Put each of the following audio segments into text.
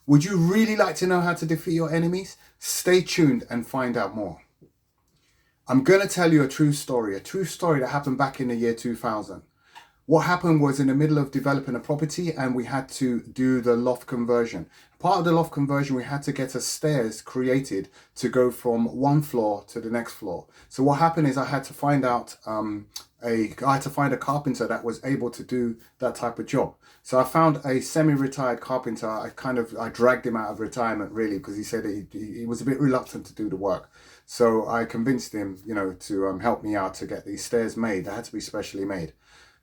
Would you really like to know how to defeat your enemies? Stay tuned and find out more. I'm going to tell you a true story that happened back in the year 2000. What happened was in the middle of developing a property and we had to do the loft conversion. Part of the loft conversion, we had to get a stairs created to go from one floor to the next floor. So what happened is I had to find out, I had to find a carpenter that was able to do that type of job. So I found a semi-retired carpenter. I dragged him out of retirement really because he said he was a bit reluctant to do the work. So I convinced him, to help me out to get these stairs made. They had to be specially made.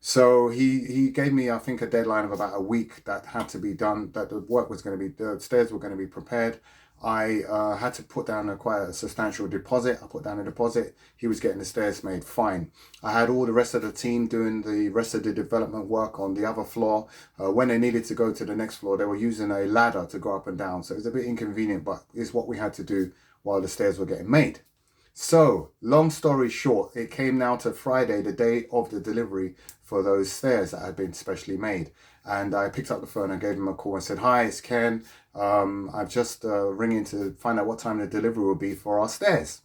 So he gave me, I think, a deadline of about a week that had to be done, that the stairs were going to be prepared. I had to put down quite a substantial deposit. I put down a deposit. He was getting the stairs made. Fine. I had all the rest of the team doing the rest of the development work on the other floor. When they needed to go to the next floor, they were using a ladder to go up and down. So it was a bit inconvenient, but it's what we had to do while the stairs were getting made. So, long story short, it came now to Friday, the day of the delivery for those stairs that had been specially made. And I picked up the phone and gave him a call and said, "Hi, it's Ken. I'm just ringing to find out what time the delivery will be for our stairs."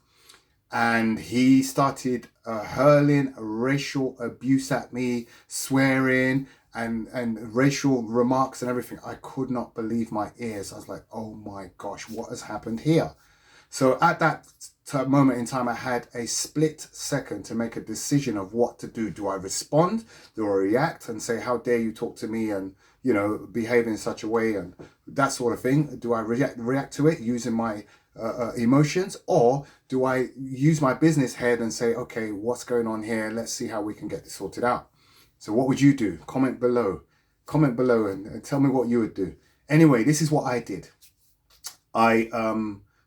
And he started hurling racial abuse at me, swearing and racial remarks and everything. I could not believe my ears. I was like, oh my gosh, what has happened here? So at that moment in time, I had a split second to make a decision of what to do. Do I respond? Do I react and say, how dare you talk to me and, behave in such a way and that sort of thing? Do I react to it using my emotions, or do I use my business head and say, okay, what's going on here? Let's see how we can get this sorted out. So what would you do? Comment below and tell me what you would do. Anyway, this is what I did. I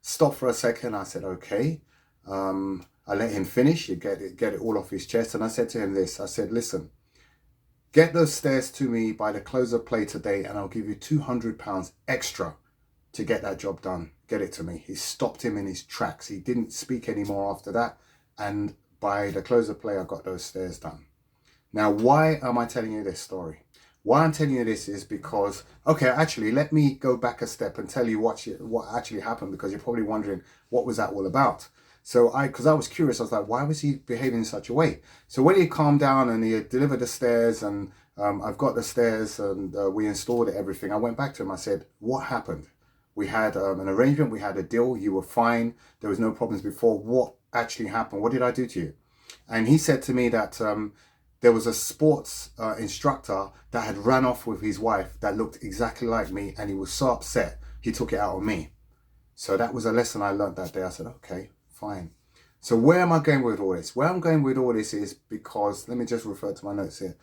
stopped for a second. I said, okay. I let him finish. You get it all off his chest. And I said to him this. I said, listen, get those stairs to me by the close of play today, and I'll give you £200 extra to get that job done. Get it to me. He stopped him in his tracks. He didn't speak anymore after that. And by the close of play, I got those stairs done. Now, why am I telling you this story? Why I'm telling you this is because, okay, actually, let me go back a step and tell you what actually happened, because you're probably wondering, what was that all about? So because I was curious, I was like, why was he behaving in such a way? So when he calmed down and he delivered the stairs and I've got the stairs and we installed everything, I went back to him. I said, what happened? We had an arrangement, we had a deal, you were fine, there was no problems before. What actually happened? What did I do to you? And he said to me that there was a sports instructor that had run off with his wife that looked exactly like me, and he was so upset, he took it out on me. So that was a lesson I learned that day. I said, okay, fine. So where am I going with all this? Where I'm going with all this is because, let me just refer to my notes here.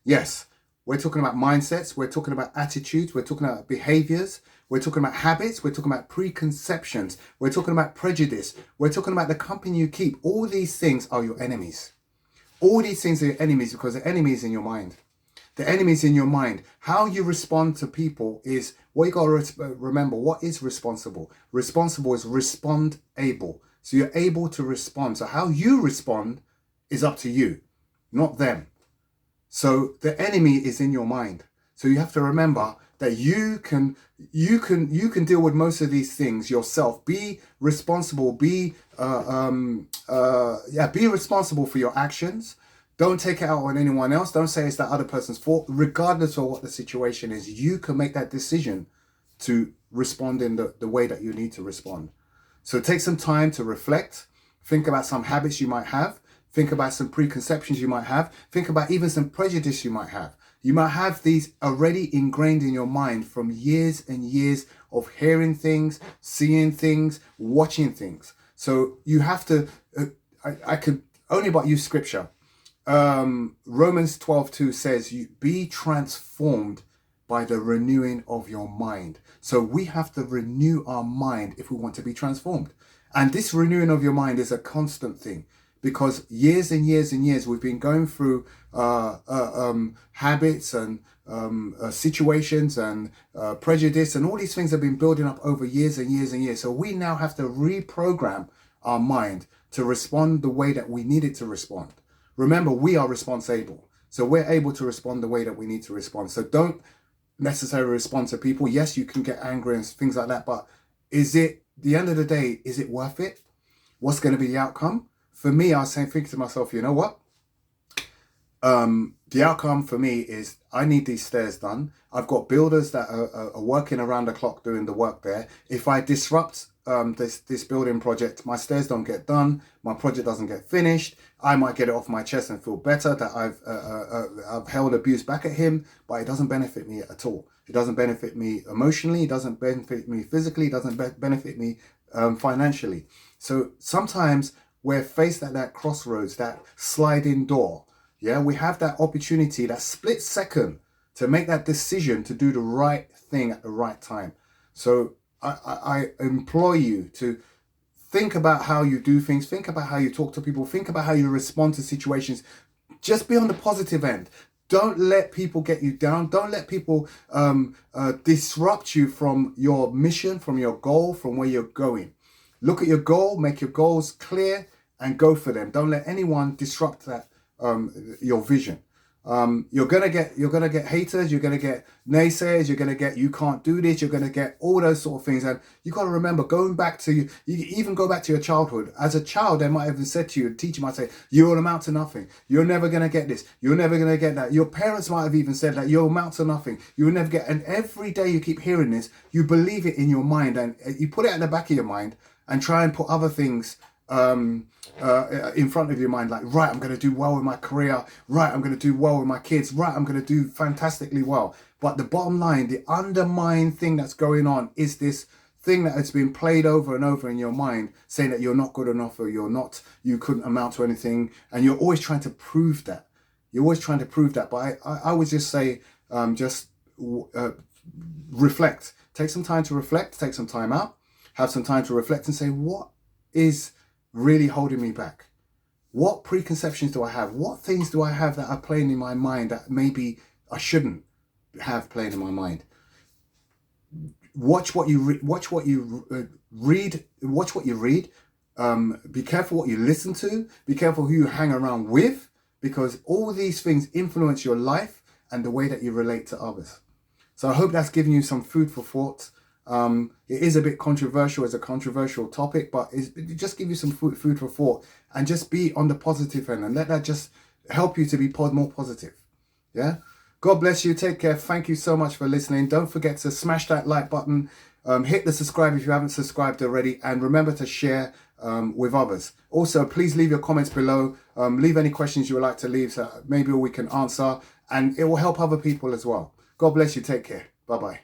Yes, we're talking about mindsets, we're talking about attitudes, we're talking about behaviors, we're talking about habits, we're talking about preconceptions, we're talking about prejudice, we're talking about the company you keep. All these things are your enemies. All these things are your enemies because the enemy is in your mind. The enemy is in your mind. How you respond to people is what you got to remember. What is responsible? Responsible is respond able. So you're able to respond. So how you respond is up to you, not them. So the enemy is in your mind. So you have to remember that you can deal with most of these things yourself. Be responsible. Be responsible for your actions. Don't take it out on anyone else. Don't say it's that other person's fault. Regardless of what the situation is, you can make that decision to respond in the way that you need to respond. So take some time to reflect. Think about some habits you might have. Think about some preconceptions you might have. Think about even some prejudice you might have. You might have these already ingrained in your mind from years and years of hearing things, seeing things, watching things. So you have to, I could only but use scripture. Romans 12:2 says, you be transformed by the renewing of your mind. So we have to renew our mind if we want to be transformed. And this renewing of your mind is a constant thing. Because years and years and years we've been going through habits and situations and prejudice, and all these things have been building up over years and years and years. So we now have to reprogram our mind to respond the way that we need it to respond. Remember, we are responsible. So we're able to respond the way that we need to respond. So don't necessarily respond to people. Yes, you can get angry and things like that, but is it, the end of the day, is it worth it? What's going to be the outcome? For me, I was thinking to myself, you know what? The outcome for me is I need these stairs done. I've got builders that are working around the clock doing the work there. If I disrupt this building project, my stairs don't get done, my project doesn't get finished. I might get it off my chest and feel better that I've held abuse back at him, but it doesn't benefit me at all. It doesn't benefit me emotionally. It doesn't benefit me physically. It doesn't benefit me financially. So sometimes we're faced at that crossroads, that sliding door. Yeah, we have that opportunity, that split second to make that decision to do the right thing at the right time. So I implore you to think about how you do things, think about how you talk to people, think about how you respond to situations. Just be on the positive end. Don't let people get you down. Don't let people disrupt you from your mission, from your goal, from where you're going. Look at your goal, make your goals clear and go for them. Don't let anyone disrupt that. Your vision. You're gonna get haters, you're gonna get naysayers, you're gonna get you can't do this, you're gonna get all those sort of things. And you got to remember, going back to you even go back to your childhood. As a child, they might have said to you, a teacher might say, you'll amount to nothing, you're never gonna get this, you're never gonna get that. Your parents might have even said that you'll amount to nothing, you'll never get. And every day you keep hearing this, you believe it in your mind, and you put it at the back of your mind and try and put other things in front of your mind, like, right, I'm going to do well with my career, right, I'm going to do well with my kids, right, I'm going to do fantastically well. But the bottom line, the undermined thing that's going on is this thing that has been played over and over in your mind, saying that you're not good enough, or you couldn't amount to anything, and you're always trying to prove that. But I would just say, reflect. Take some time to reflect, take some time out, have some time to reflect and say, what is really holding me back? What preconceptions do I have? What things do I have that are playing in my mind that maybe I shouldn't have playing in my mind? Watch what you read. Watch what you read. Be careful what you listen to. Be careful who you hang around with, because all these things influence your life and the way that you relate to others. So I hope that's given you some food for thought. It is a bit controversial as a controversial topic, but it just give you some food for thought, and just be on the positive end and let that just help you to be more positive. Yeah. God bless you. Take care. Thank you so much for listening. Don't forget to smash that like button. Hit the subscribe if you haven't subscribed already, and remember to share with others. Also, please leave your comments below. Leave any questions you would like to leave, so maybe we can answer, and it will help other people as well. God bless you. Take care. Bye-bye.